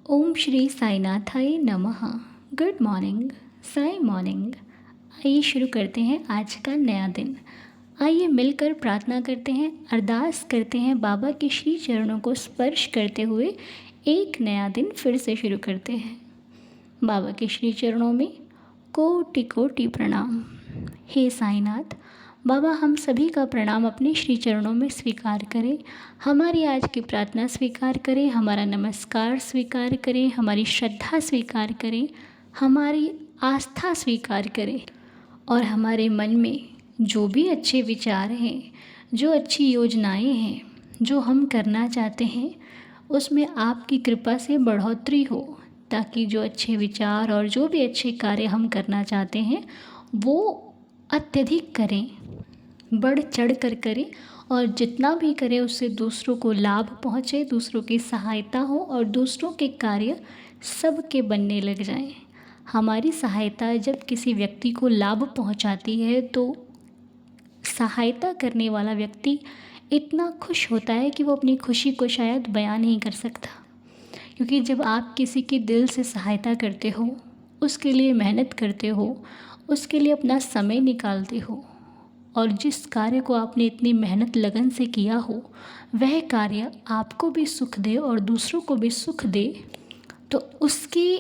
ओम श्री साईनाथाय नमः। Good morning, Sai morning. आइए शुरू करते हैं आज का नया दिन। आइए मिलकर प्रार्थना करते हैं, अरदास करते हैं, बाबा के श्री चरणों को स्पर्श करते हुए एक नया दिन फिर से शुरू करते हैं। बाबा के श्री चरणों में कोटि कोटि प्रणाम। हे साईनाथ, बाबा हम सभी का प्रणाम अपने श्री चरणों में स्वीकार करें। हमारी आज की प्रार्थना स्वीकार करें, हमारा नमस्कार स्वीकार करें, हमारी श्रद्धा स्वीकार करें, हमारी आस्था स्वीकार करें और हमारे मन में जो भी अच्छे विचार हैं, जो अच्छी योजनाएं हैं, जो हम करना चाहते हैं, उसमें आपकी कृपा से बढ़ोतरी हो, ताकि जो अच्छे विचार और जो भी अच्छे कार्य हम करना चाहते हैं वो अत्यधिक करें, बढ़ चढ़ कर करें और जितना भी करें उससे दूसरों को लाभ पहुँचे, दूसरों की सहायता हो और दूसरों के कार्य सबके बनने लग जाएं। हमारी सहायता जब किसी व्यक्ति को लाभ पहुँचाती है तो सहायता करने वाला व्यक्ति इतना खुश होता है कि वो अपनी खुशी को शायद बयान नहीं कर सकता। क्योंकि जब आप किसी की दिल से सहायता करते हो, उसके लिए मेहनत करते हो, उसके लिए अपना समय निकालते हो और जिस कार्य को आपने इतनी मेहनत लगन से किया हो वह कार्य आपको भी सुख दे और दूसरों को भी सुख दे, तो उसकी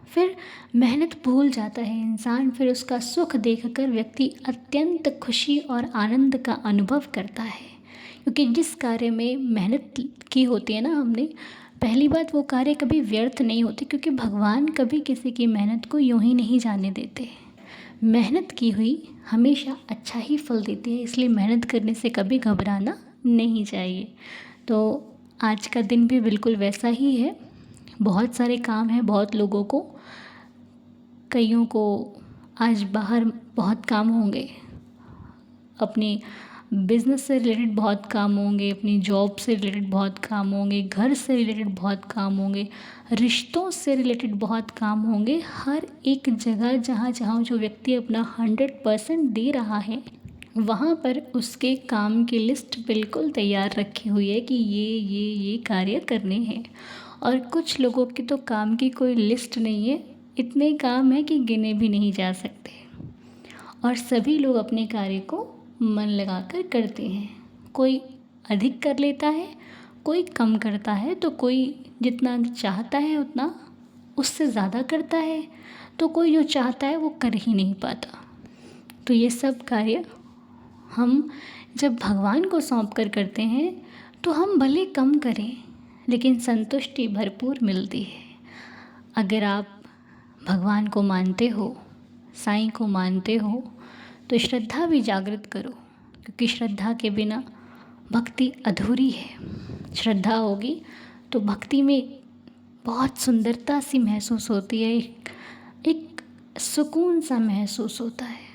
फिर मेहनत भूल जाता है इंसान। फिर उसका सुख देखकर व्यक्ति अत्यंत खुशी और आनंद का अनुभव करता है। क्योंकि जिस कार्य में मेहनत की होती है ना हमने, पहली बात वो कार्य कभी व्यर्थ नहीं होती, क्योंकि भगवान कभी किसी की मेहनत को यूं ही नहीं जाने देते। मेहनत की हुई हमेशा अच्छा ही फल देती है, इसलिए मेहनत करने से कभी घबराना नहीं चाहिए। तो आज का दिन भी बिल्कुल वैसा ही है। बहुत सारे काम हैं बहुत लोगों को, कईयों को आज बाहर बहुत काम होंगे, अपनी बिज़नेस से रिलेटेड बहुत काम होंगे, अपनी जॉब से रिलेटेड बहुत काम होंगे, घर से रिलेटेड बहुत काम होंगे, रिश्तों से रिलेटेड बहुत काम होंगे। हर एक जगह जहाँ जहाँ जो व्यक्ति अपना 100% दे रहा है वहाँ पर उसके काम की लिस्ट बिल्कुल तैयार रखी हुई है कि ये कार्य करने हैं। और कुछ लोगों की तो काम की कोई लिस्ट नहीं है, इतने काम है कि गिने भी नहीं जा सकते। और सभी लोग अपने कार्य को मन लगाकर करते हैं। कोई अधिक कर लेता है, कोई कम करता है, तो कोई जितना चाहता है उतना उससे ज़्यादा करता है, तो कोई जो चाहता है वो कर ही नहीं पाता। तो ये सब कार्य हम जब भगवान को सौंप कर करते हैं तो हम भले कम करें लेकिन संतुष्टि भरपूर मिलती है। अगर आप भगवान को मानते हो, साईं को मानते हो, तो श्रद्धा भी जागृत करो, क्योंकि श्रद्धा के बिना भक्ति अधूरी है। श्रद्धा होगी तो भक्ति में बहुत सुंदरता सी महसूस होती है, एक सुकून सा महसूस होता है।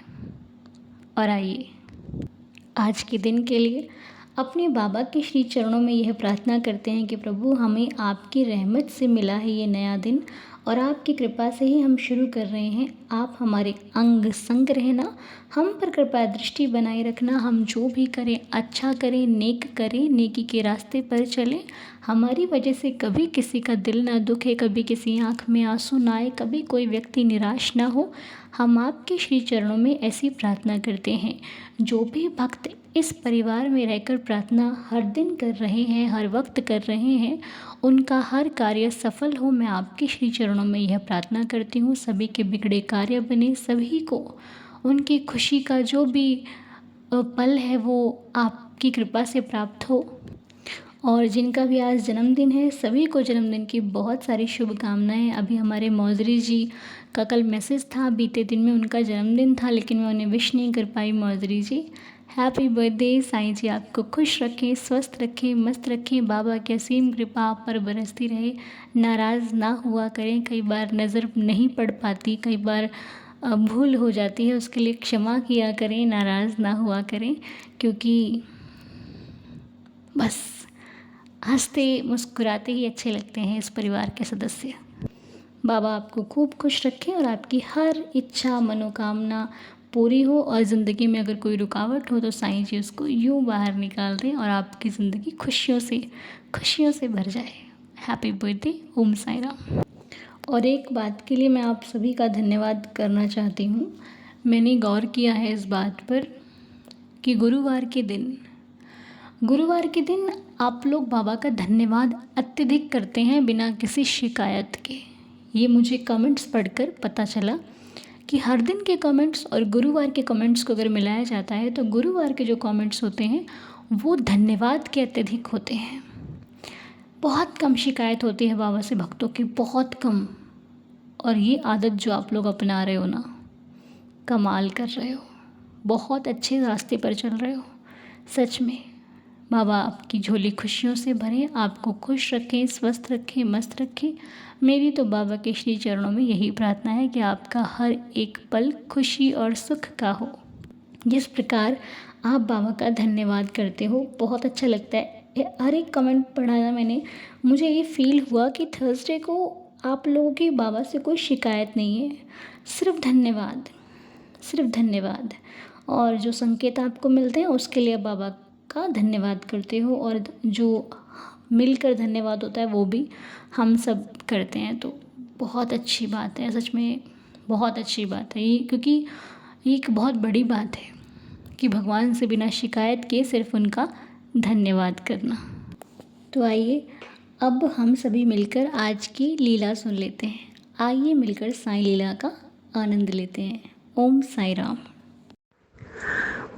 और आइए आज के दिन के लिए अपने बाबा के श्री चरणों में यह प्रार्थना करते हैं कि प्रभु हमें आपकी रहमत से मिला है ये नया दिन और आपकी कृपा से ही हम शुरू कर रहे हैं। आप हमारे अंग संग रहना, हम पर कृपा दृष्टि बनाए रखना, हम जो भी करें अच्छा करें, नेकी के रास्ते पर चलें। हमारी वजह से कभी किसी का दिल ना दुखे, कभी किसी आँख में आंसू ना आए, कभी कोई व्यक्ति निराश ना हो। हम आपके श्री चरणों में ऐसी प्रार्थना करते हैं। जो भी भक्त इस परिवार में रहकर प्रार्थना हर दिन कर रहे हैं, हर वक्त कर रहे हैं, उनका हर कार्य सफल हो, मैं आपके श्री चरणों में यह प्रार्थना करती हूँ। सभी के बिगड़े कार्य बने, सभी को उनकी खुशी का जो भी पल है वो आपकी कृपा से प्राप्त हो। और जिनका भी आज जन्मदिन है सभी को जन्मदिन की बहुत सारी शुभकामनाएं। अभी हमारे मौजरी जी का कल मैसेज था, बीते दिन में उनका जन्मदिन था लेकिन मैं उन्हें विश नहीं कर पाई। मौजरी जी हैप्पी बर्थडे। साईं जी आपको खुश रखें, स्वस्थ रखें, मस्त रखें। बाबा की असीम कृपा आप पर बरसती रहे। नाराज़ ना हुआ करें, कई बार नज़र नहीं पड़ पाती, कई बार भूल हो जाती है, उसके लिए क्षमा किया करें, नाराज़ ना हुआ करें। क्योंकि बस हंसते मुस्कुराते ही अच्छे लगते हैं इस परिवार के सदस्य। बाबा आपको खूब खुश रखें और आपकी हर इच्छा मनोकामना पूरी हो। और ज़िंदगी में अगर कोई रुकावट हो तो साईं जी उसको यूँ बाहर निकाल दें और आपकी ज़िंदगी खुशियों से भर जाए। Happy birthday. ओम साई राम। और एक बात के लिए मैं आप सभी का धन्यवाद करना चाहती हूँ। मैंने गौर किया है इस बात पर कि गुरुवार के दिन आप लोग बाबा का धन्यवाद अत्यधिक करते हैं बिना किसी शिकायत के। ये मुझे कमेंट्स पढ़कर पता चला कि हर दिन के कमेंट्स और गुरुवार के कमेंट्स को अगर मिलाया जाता है तो गुरुवार के जो कमेंट्स होते हैं वो धन्यवाद के अत्यधिक होते हैं। बहुत कम शिकायत होती है बाबा से भक्तों की, बहुत कम। और ये आदत जो आप लोग अपना रहे हो ना, कमाल कर रहे हो, बहुत अच्छे रास्ते पर चल रहे हो सच में। बाबा आपकी झोली खुशियों से भरें, आपको खुश रखें, स्वस्थ रखें, मस्त रखें। मेरी तो बाबा के श्री चरणों में यही प्रार्थना है कि आपका हर एक पल खुशी और सुख का हो। जिस प्रकार आप बाबा का धन्यवाद करते हो, बहुत अच्छा लगता है। हर एक कमेंट पढ़ा ना मैंने, मुझे ये फील हुआ कि थर्सडे को आप लोगों की बाबा से कोई शिकायत नहीं है, सिर्फ धन्यवाद, सिर्फ धन्यवाद। और जो संकेत आपको मिलते हैं उसके लिए बाबा का धन्यवाद करते हो, और जो मिलकर धन्यवाद होता है वो भी हम सब करते हैं। तो बहुत अच्छी बात है, सच में बहुत अच्छी बात है ये, क्योंकि ये एक बहुत बड़ी बात है कि भगवान से बिना शिकायत के सिर्फ उनका धन्यवाद करना। तो आइए अब हम सभी मिलकर आज की लीला सुन लेते हैं। आइए मिलकर साईं लीला का आनंद लेते हैं। ओम साई राम।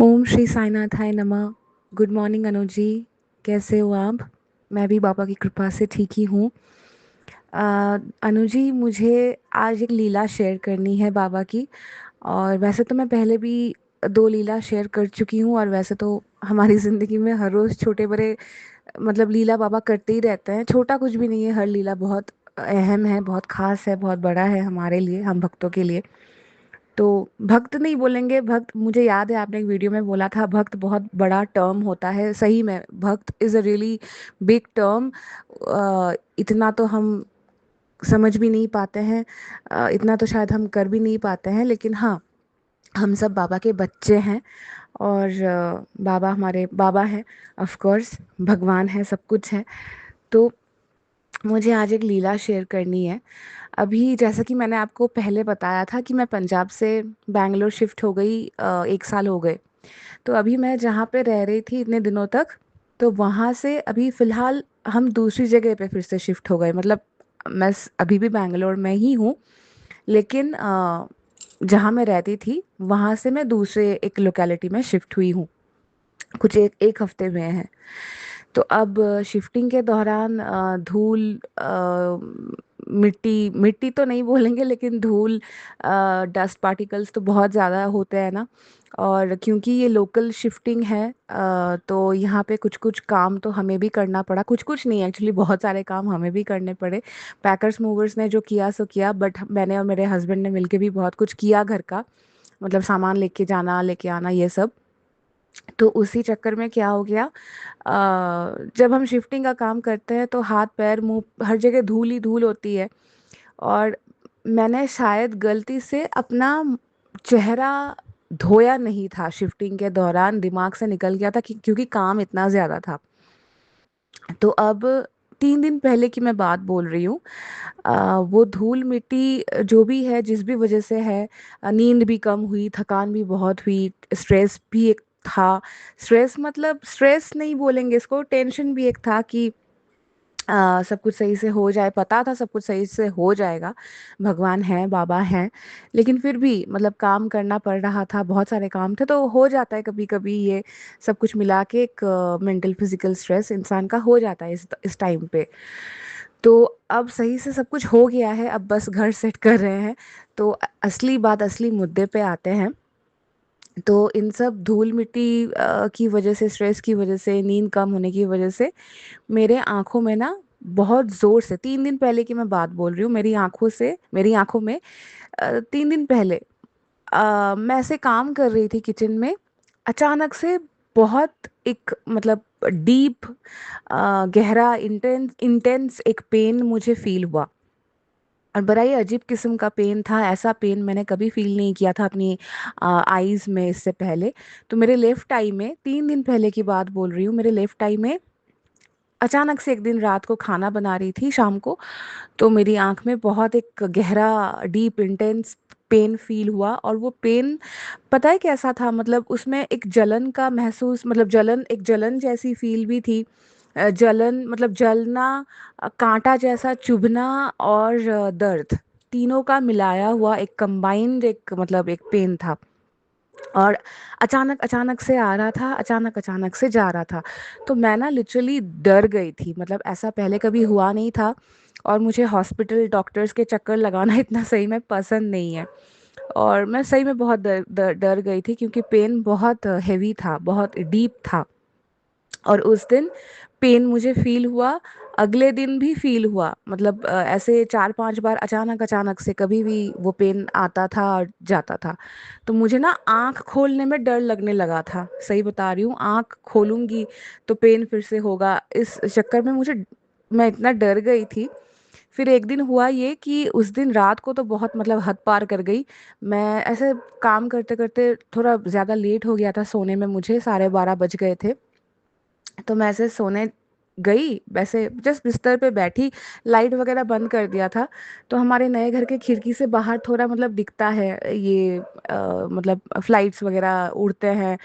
ओम श्री साईनाथाय नमः। गुड मॉर्निंग अनुज जी, कैसे हो आप? मैं भी बाबा की कृपा से ठीक ही हूँ। अनुज जी, मुझे आज एक लीला शेयर करनी है बाबा की। और वैसे तो मैं पहले भी 2 लीला शेयर कर चुकी हूँ, और वैसे तो हमारी ज़िंदगी में हर रोज़ छोटे बड़े मतलब लीला बाबा करते ही रहते हैं। छोटा कुछ भी नहीं है, हर लीला बहुत अहम है, बहुत ख़ास है, बहुत बड़ा है हमारे लिए, हम भक्तों के लिए। तो भक्त नहीं बोलेंगे, भक्त, मुझे याद है आपने एक वीडियो में बोला था भक्त बहुत बड़ा टर्म होता है। सही में भक्त is a really big term. इतना तो हम समझ भी नहीं पाते हैं, इतना तो शायद हम कर भी नहीं पाते हैं, लेकिन हाँ, हम सब बाबा के बच्चे हैं। और बाबा हमारे बाबा हैं, ऑफ कोर्स भगवान है, सब कुछ है। तो मुझे आज एक लीला शेयर करनी है। अभी जैसा कि मैंने आपको पहले बताया था कि मैं पंजाब से बैंगलोर शिफ्ट हो गई, 1 साल हो गए। तो अभी मैं जहाँ पे रह रही थी इतने दिनों तक, तो वहाँ से अभी फ़िलहाल हम दूसरी जगह पे फिर से शिफ्ट हो गए। मतलब मैं अभी भी बैंगलोर में ही हूँ, लेकिन जहाँ मैं रहती थी वहाँ से मैं दूसरे एक लोकेलिटी में शिफ्ट हुई हूँ। कुछ एक हफ्ते हुए हैं। तो अब शिफ्टिंग के दौरान धूल, मिट्टी मिट्टी तो नहीं बोलेंगे, लेकिन धूल, डस्ट पार्टिकल्स तो बहुत ज़्यादा होते हैं ना। और क्योंकि ये लोकल शिफ्टिंग है, तो यहाँ पे कुछ कुछ काम तो हमें भी करना पड़ा। कुछ कुछ नहीं, एक्चुअली बहुत सारे काम हमें भी करने पड़े। पैकर्स मूवर्स ने जो किया सो किया, बट मैंने और मेरे हस्बैंड ने मिलके भी बहुत कुछ किया घर का। मतलब सामान लेके जाना, लेके आना, ये सब। तो उसी चक्कर में क्या हो गया, जब हम शिफ्टिंग का काम करते हैं तो हाथ पैर मुंह हर जगह धूल ही धूल होती है। और मैंने शायद गलती से अपना चेहरा धोया नहीं था शिफ्टिंग के दौरान, दिमाग से निकल गया था क्योंकि काम इतना ज़्यादा था। तो अब 3 दिन पहले की मैं बात बोल रही हूँ। वो धूल मिट्टी जो भी है, जिस भी वजह से है, नींद भी कम हुई, थकान भी बहुत हुई, स्ट्रेस भी एक था। स्ट्रेस मतलब स्ट्रेस नहीं बोलेंगे इसको, टेंशन भी एक था कि सब कुछ सही से हो जाए। पता था सब कुछ सही से हो जाएगा, भगवान है, बाबा हैं, लेकिन फिर भी मतलब काम करना पड़ रहा था, बहुत सारे काम थे। तो हो जाता है कभी कभी ये सब कुछ मिला के, एक मेंटल फिजिकल स्ट्रेस इंसान का हो जाता है इस टाइम पे। तो अब सही से सब कुछ हो गया है, अब बस घर सेट कर रहे हैं। तो असली बात, असली मुद्दे पे आते हैं। तो इन सब धूल मिट्टी की वजह से, स्ट्रेस की वजह से, नींद कम होने की वजह से मेरे आँखों में ना बहुत ज़ोर से, 3 दिन पहले की मैं बात बोल रही हूँ, मेरी आँखों में 3 दिन पहले मैं ऐसे काम कर रही थी किचन में, अचानक से बहुत एक मतलब डीप, गहरा, इंटेंस इंटेंस एक पेन मुझे फ़ील हुआ। और बड़ा ही अजीब किस्म का पेन था, ऐसा पेन मैंने कभी फ़ील नहीं किया था अपनी आईज़ में इससे पहले। तो मेरे लेफ़्ट आई में, 3 दिन पहले की बात बोल रही हूँ, मेरे लेफ़्ट आई में अचानक से एक दिन रात को खाना बना रही थी शाम को, तो मेरी आँख में बहुत एक गहरा डीप इंटेंस पेन फ़ील हुआ। और वो पेन पता है कैसा था, मतलब उसमें एक जलन का महसूस, मतलब जलन, एक जलन जैसी फ़ील भी थी। जलन मतलब जलना, काँटा जैसा चुभना और दर्द, तीनों का मिलाया हुआ एक कंबाइंड एक मतलब एक पेन था। और अचानक अचानक से आ रहा था, अचानक अचानक से जा रहा था। तो मैं ना लिटरली डर गई थी, मतलब ऐसा पहले कभी हुआ नहीं था। और मुझे हॉस्पिटल डॉक्टर्स के चक्कर लगाना इतना सही में पसंद नहीं है। और मैं सही में बहुत डर गई थी, क्योंकि पेन बहुत हेवी था, बहुत डीप था। और उस दिन पेन मुझे फ़ील हुआ, अगले दिन भी फ़ील हुआ, मतलब ऐसे 4-5 बार अचानक अचानक से कभी भी वो पेन आता था और जाता था। तो मुझे ना आँख खोलने में डर लगने लगा था, सही बता रही हूँ, आँख खोलूँगी तो पेन फिर से होगा, इस चक्कर में मुझे, मैं इतना डर गई थी। फिर एक दिन हुआ ये कि उस दिन रात को तो बहुत मतलब हद पार कर गई। मैं ऐसे काम करते-करते थोड़ा ज़्यादा लेट हो गया था सोने में, मुझे 12:30 बज गए थे। तो मैं ऐसे सोने गई, वैसे जस्ट बिस्तर पे बैठी, लाइट वगैरह बंद कर दिया था। तो हमारे नए घर के खिड़की से बाहर थोड़ा मतलब दिखता है ये मतलब फ्लाइट्स वगैरह उड़ते हैं,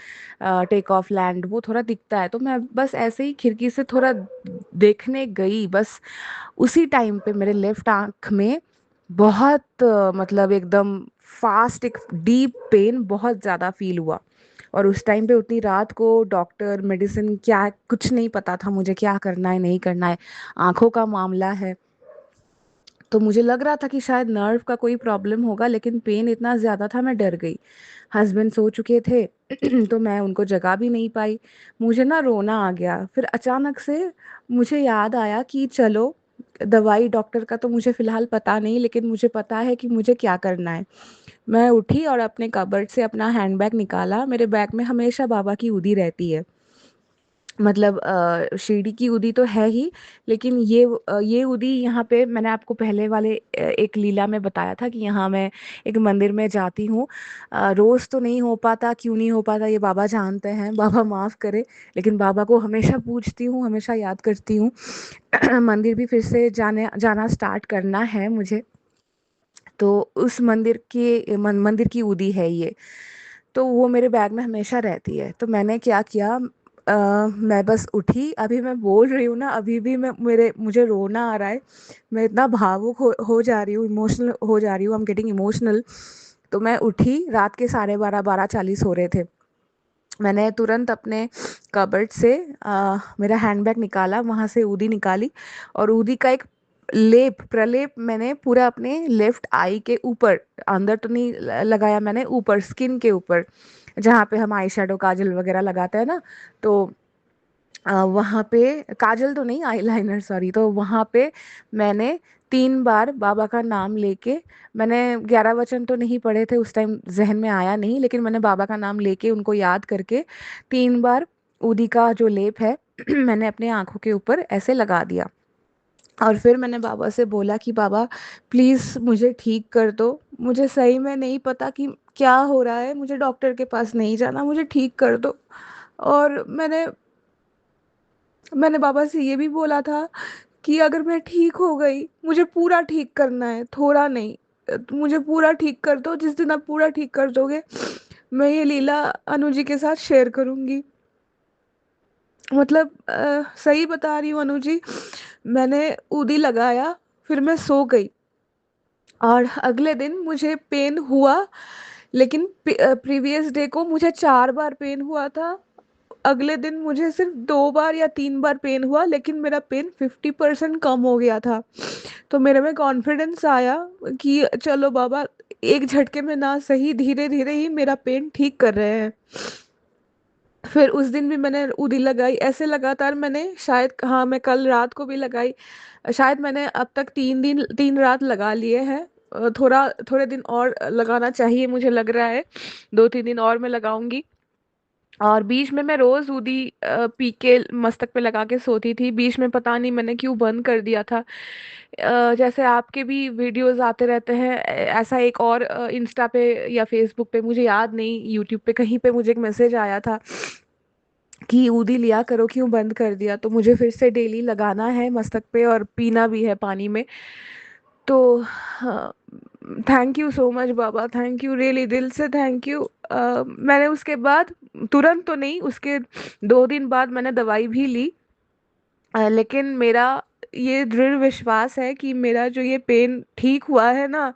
टेक ऑफ लैंड वो थोड़ा दिखता है। तो मैं बस ऐसे ही खिड़की से थोड़ा देखने गई, बस उसी टाइम पे मेरे लेफ्ट आँख में बहुत मतलब एकदम फास्ट एक डीप पेन बहुत ज़्यादा फ़ील हुआ। और उस टाइम पे उतनी रात को डॉक्टर, मेडिसिन क्या कुछ नहीं पता था मुझे क्या करना है, नहीं करना है। आँखों का मामला है, तो मुझे लग रहा था कि शायद नर्व का कोई प्रॉब्लम होगा, लेकिन पेन इतना ज़्यादा था, मैं डर गई। हस्बैंड सो चुके थे तो मैं उनको जगा भी नहीं पाई। मुझे ना रोना आ गया। फिर अचानक से मुझे याद आया कि चलो, दवाई डॉक्टर का तो मुझे फ़िलहाल पता नहीं, लेकिन मुझे पता है कि मुझे क्या करना है। मैं उठी और अपने कबर्ड से अपना हैंडबैग निकाला। मेरे बैग में हमेशा बाबा की उदी रहती है। मतलब शिरडी की उदी तो है ही, लेकिन ये उदी यहाँ पे मैंने आपको पहले वाले एक लीला में बताया था कि यहाँ मैं एक मंदिर में जाती हूँ। रोज़ तो नहीं हो पाता, क्यों नहीं हो पाता ये बाबा जानते हैं, बाबा माफ़ करे। लेकिन बाबा को हमेशा पूजती हूँ, हमेशा याद करती हूँ। मंदिर भी फिर से जाने जाना स्टार्ट करना है मुझे। तो उस मंदिर के मंदिर की उदी है ये। तो वो मेरे बैग में हमेशा रहती है। तो मैंने क्या किया, मैं बस उठी, अभी मैं बोल रही हूँ ना, अभी भी मुझे रोना आ रहा है। मैं इतना भावुक हो जा रही हूँ, इमोशनल हो जा रही हूँ, आई एम गेटिंग इमोशनल। तो मैं उठी, रात के 12:30, 12:40 हो रहे थे। मैंने तुरंत अपने कबर्ड से मेरा हैंडबैग निकाला, वहाँ से ऊदी निकाली, और ऊदी का एक प्रलेप मैंने पूरा अपने लेफ्ट आई के ऊपर, अंदर तो नहीं लगाया मैंने, ऊपर स्किन के ऊपर, जहाँ पे हम आई शेडो काजल वगैरह लगाते हैं ना। तो वहाँ पे काजल तो नहीं, आईलाइनर सॉरी, तो वहाँ पे मैंने 3 बार बाबा का नाम लेके, मैंने 11 वचन तो नहीं पढ़े थे उस टाइम, जहन में आया नहीं, लेकिन मैंने बाबा का नाम लेके उनको याद करके 3 बार उदी का जो लेप है मैंने अपने आँखों के ऊपर ऐसे लगा दिया। और फिर मैंने बाबा से बोला कि बाबा प्लीज़ मुझे ठीक कर दो, मुझे सही में नहीं पता कि क्या हो रहा है, मुझे डॉक्टर के पास नहीं जाना, मुझे ठीक कर दो। और मैंने मैंने बाबा से ये भी बोला था कि अगर मैं ठीक हो गई, मुझे पूरा ठीक करना है, थोड़ा नहीं। मुझे पूरा ठीक कर दो, जिस दिन आप पूरा ठीक कर दोगे मैं ये लीला अनु जी के साथ शेयर करूँगी। मतलब सही बता रही हूँ अनु जी, मैंने ऊदी लगाया, फिर मैं सो गई। और अगले दिन मुझे पेन हुआ, लेकिन प्रीवियस डे को मुझे 4 बार पेन हुआ था। अगले दिन मुझे सिर्फ 2 बार या 3 बार पेन हुआ, लेकिन मेरा पेन 50% कम हो गया था। तो मेरे में कॉन्फिडेंस आया कि चलो बाबा, एक झटके में ना सही, धीरे धीरे ही मेरा पेन ठीक कर रहे हैं। फिर उस दिन भी मैंने उदी लगाई, ऐसे लगातार मैंने शायद, हाँ मैं कल रात को भी लगाई। शायद मैंने अब तक 3 दिन 3 रात लगा लिए हैं। थोड़ा थोड़े दिन और लगाना चाहिए मुझे लग रहा है, 2-3 दिन और मैं लगाऊंगी। और बीच में मैं रोज ऊदी पी के मस्तक पे लगा के सोती थी, बीच में पता नहीं मैंने क्यों बंद कर दिया था। जैसे आपके भी वीडियोस आते रहते हैं, ऐसा एक और इंस्टा पे या फेसबुक पे, मुझे याद नहीं, यूट्यूब पे कहीं पे मुझे एक मैसेज आया था कि ऊदी लिया करो, क्यों बंद कर दिया? तो मुझे फिर से डेली लगाना है मस्तक पे और पीना भी है पानी में। तो thank you so much Baba, thank you, really दिल से थैंक यू। मैंने उसके बाद तुरंत तो नहीं, उसके 2 दिन बाद मैंने दवाई भी ली। लेकिन मेरा ये दृढ़ विश्वास है कि मेरा जो ये पेन ठीक हुआ है ना,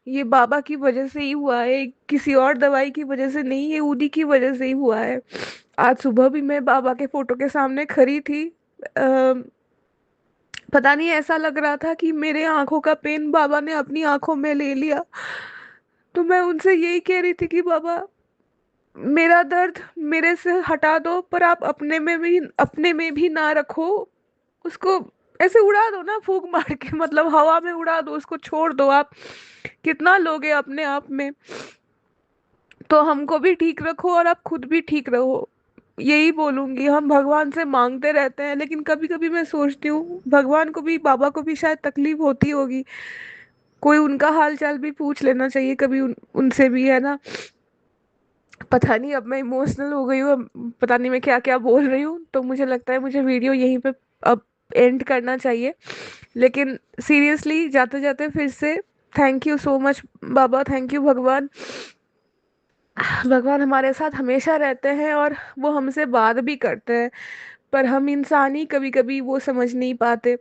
ये बाबा की वजह से ही हुआ है, किसी और दवाई की वजह से नहीं, ये ऊदी की वजह से ही हुआ है। आज सुबह भी मैं बाबा के फोटो के सामने खड़ी थी। पता नहीं, ऐसा लग रहा था कि मेरे आंखों का पेन बाबा ने अपनी आंखों में ले लिया। तो मैं उनसे यही कह रही थी कि बाबा, मेरा दर्द मेरे से हटा दो, पर आप अपने में भी ना रखो उसको। ऐसे उड़ा दो ना, फूंक मार के, मतलब हवा में उड़ा दो उसको, छोड़ दो आप। कितना लोगे अपने आप में? तो हमको भी ठीक रखो और आप खुद भी ठीक रहो, यही बोलूंगी। हम भगवान से मांगते रहते हैं, लेकिन कभी कभी मैं सोचती हूँ भगवान को भी, बाबा को भी शायद तकलीफ होती होगी। कोई उनका हाल चाल भी पूछ लेना चाहिए कभी उनसे भी, है ना? पता नहीं, अब मैं इमोशनल हो गई हूँ, अब पता नहीं मैं क्या क्या बोल रही हूँ। तो मुझे लगता है मुझे वीडियो यहीं पे अब एंड करना चाहिए। लेकिन सीरियसली, जाते जाते फिर से thank you so much Baba, thank you भगवान। भगवान हमारे साथ हमेशा रहते हैं और वो हमसे बात भी करते हैं, पर हम इंसान ही कभी कभी वो समझ नहीं पाते।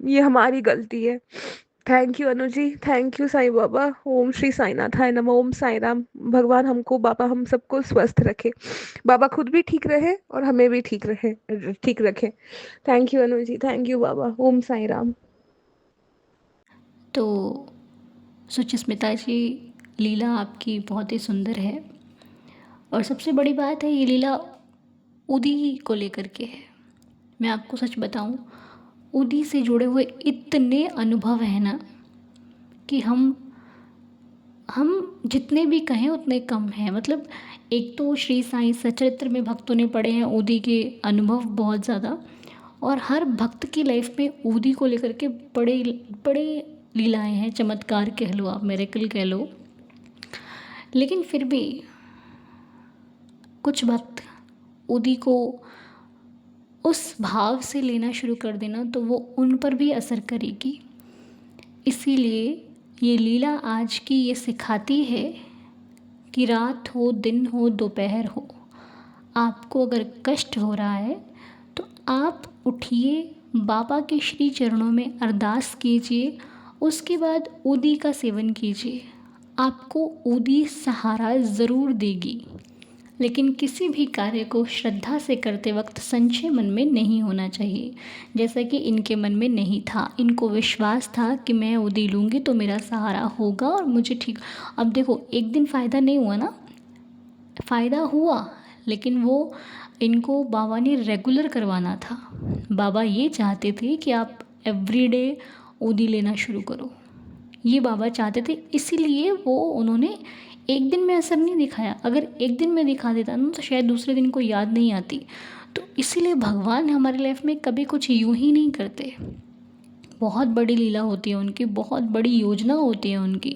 ये हमारी गलती है। Thank you Anu ji, thank you Sai Baba. Om Shri साईनाथाय नमः, ओम साईं राम। भगवान हमको, बाबा हम सबको स्वस्थ रखे, बाबा खुद भी ठीक रहे और हमें भी ठीक रखे। Thank you Anu ji, thank you Baba. Om Sai Ram. तो सुचिस्मिता जी, लीला आपकी बहुत ही सुंदर है, और सबसे बड़ी बात है ये लीला उदी को लेकर के है। मैं आपको सच बताऊं, उदी से जुड़े हुए इतने अनुभव हैं ना कि हम जितने भी कहें उतने कम हैं। मतलब एक तो श्री साईं सचरित्र में भक्तों ने पढ़े हैं ऊदी के अनुभव बहुत ज़्यादा, और हर भक्त की लाइफ में ऊदी को लेकर के बड़े बड़े लीलाएं हैं, चमत्कार कह लो आप, मिरेकल कह लो। लेकिन फिर भी कुछ भक्त ऊदी को उस भाव से लेना शुरू कर देना तो वो उन पर भी असर करेगी। इसीलिए ये लीला आज की ये सिखाती है कि रात हो, दिन हो, दोपहर हो, आपको अगर कष्ट हो रहा है तो आप उठिए, बाबा के श्री चरणों में अरदास कीजिए, उसके बाद ऊदी का सेवन कीजिए। आपको ऊदी सहारा ज़रूर देगी। लेकिन किसी भी कार्य को श्रद्धा से करते वक्त संशय मन में नहीं होना चाहिए, जैसा कि इनके मन में नहीं था। इनको विश्वास था कि मैं ऊदी लूँगी तो मेरा सहारा होगा और मुझे ठीक। अब देखो, एक दिन फ़ायदा नहीं हुआ ना, फ़ायदा हुआ, लेकिन वो इनको बाबा ने रेगुलर करवाना था। बाबा ये चाहते थे कि आप एवरीडे ऊदी लेना शुरू करो, ये बाबा चाहते थे। इसीलिए वो उन्होंने एक दिन में असर नहीं दिखाया। अगर एक दिन में दिखा देता ना तो शायद दूसरे दिन को याद नहीं आती। तो इसीलिए भगवान हमारी लाइफ में कभी कुछ यूं ही नहीं करते। बहुत बड़ी लीला होती है उनकी, बहुत बड़ी योजना होती है उनकी,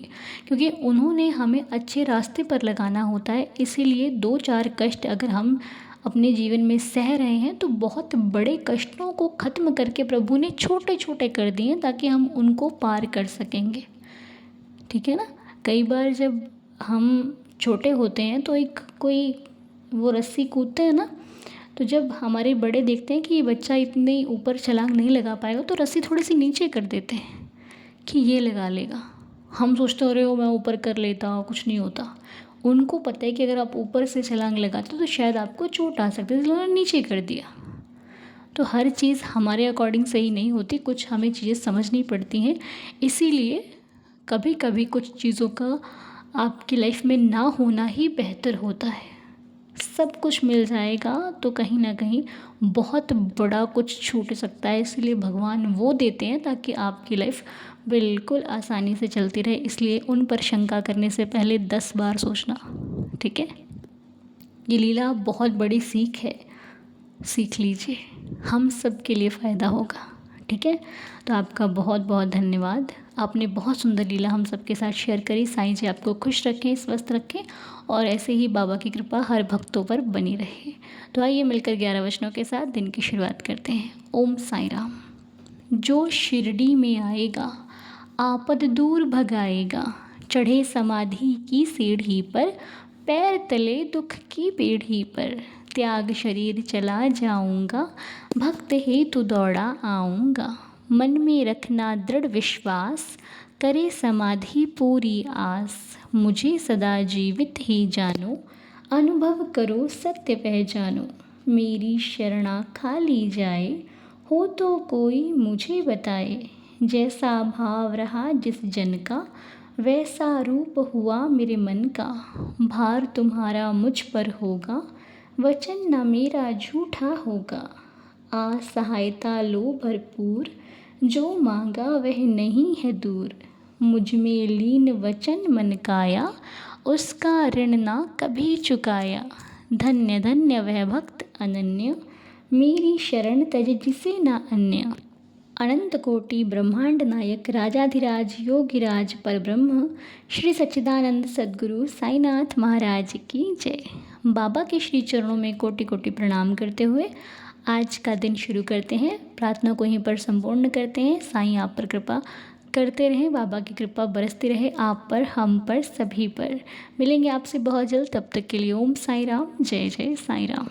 क्योंकि उन्होंने हमें अच्छे रास्ते पर लगाना होता है। इसीलिए 2-4 कष्ट अगर हम अपने जीवन में सह रहे हैं तो बहुत बड़े कष्टों को ख़त्म करके प्रभु ने छोटे छोटे कर दिए ताकि हम उनको पार कर सकेंगे। ठीक है ना? कई बार जब हम छोटे होते हैं तो एक कोई वो रस्सी कूदते हैं ना, तो जब हमारे बड़े देखते हैं कि ये बच्चा इतनी ऊपर छलांग नहीं लगा पाएगा तो रस्सी थोड़ी सी नीचे कर देते हैं कि ये लगा लेगा। हम सोचते हो रहे हो मैं ऊपर कर लेता, कुछ नहीं होता। उनको पता है कि अगर आप ऊपर से छलांग लगाते तो शायद आपको चोट आ सकती है, इसलिए उन्होंने नीचे कर दिया। तो हर चीज़ हमारे अकॉर्डिंग सही नहीं होती, कुछ हमें चीज़ें समझनी पड़ती हैं। इसीलिए कभी कभी कुछ चीज़ों का आपकी लाइफ में ना होना ही बेहतर होता है। सब कुछ मिल जाएगा तो कहीं ना कहीं बहुत बड़ा कुछ छूट सकता है। इसलिए भगवान वो देते हैं ताकि आपकी लाइफ बिल्कुल आसानी से चलती रहे। इसलिए उन पर शंका करने से पहले 10 बार सोचना। ठीक है? ये लीला बहुत बड़ी सीख है, सीख लीजिए, हम सब के लिए फ़ायदा होगा। ठीक है। तो आपका बहुत बहुत धन्यवाद। आपने बहुत सुंदर लीला हम सबके साथ शेयर करी। साईं जी आपको खुश रखें, स्वस्थ रखें और ऐसे ही बाबा की कृपा हर भक्तों पर बनी रहे। तो आइए मिलकर 11 वचनों के साथ दिन की शुरुआत करते हैं। ओम साईं राम। जो शिरडी में आएगा आपद दूर भगाएगा, चढ़े समाधि की सीढ़ी पर, पैर तले दुख की पीढ़ी पर, त्याग शरीर चला जाऊंगा, भक्त हेतु दौड़ा आऊंगा, मन में रखना दृढ़ विश्वास, करे समाधि पूरी आस, मुझे सदा जीवित ही जानो, अनुभव करो सत्य पहचानो, मेरी शरणा खाली जाए, हो तो कोई मुझे बताए, जैसा भाव रहा जिस जन का, वैसा रूप हुआ मेरे मन का, भार तुम्हारा मुझ पर होगा, वचन न मेरा झूठा होगा, आ सहायता लो भरपूर, जो मांगा वह नहीं है दूर, मुझ में लीन वचन मन काया, उसका ऋण ना कभी चुकाया, धन्य धन्य वह भक्त अनन्य, मेरी शरण तज जिसे ना अन्य, अनंत कोटि ब्रह्मांड नायक राजाधिराज योगिराज परब्रह्म श्री सच्चिदानंद सद्गुरु साईनाथ महाराज की जय। बाबा के श्री चरणों में कोटि कोटि प्रणाम करते हुए आज का दिन शुरू करते हैं। प्रार्थना को यहीं पर संपूर्ण करते हैं। साईं आप पर कृपा करते रहें, बाबा की कृपा बरसती रहे आप पर, हम पर, सभी पर। मिलेंगे आपसे बहुत जल्द, तब तक के लिए ओम साईं राम, जय जय साईं राम।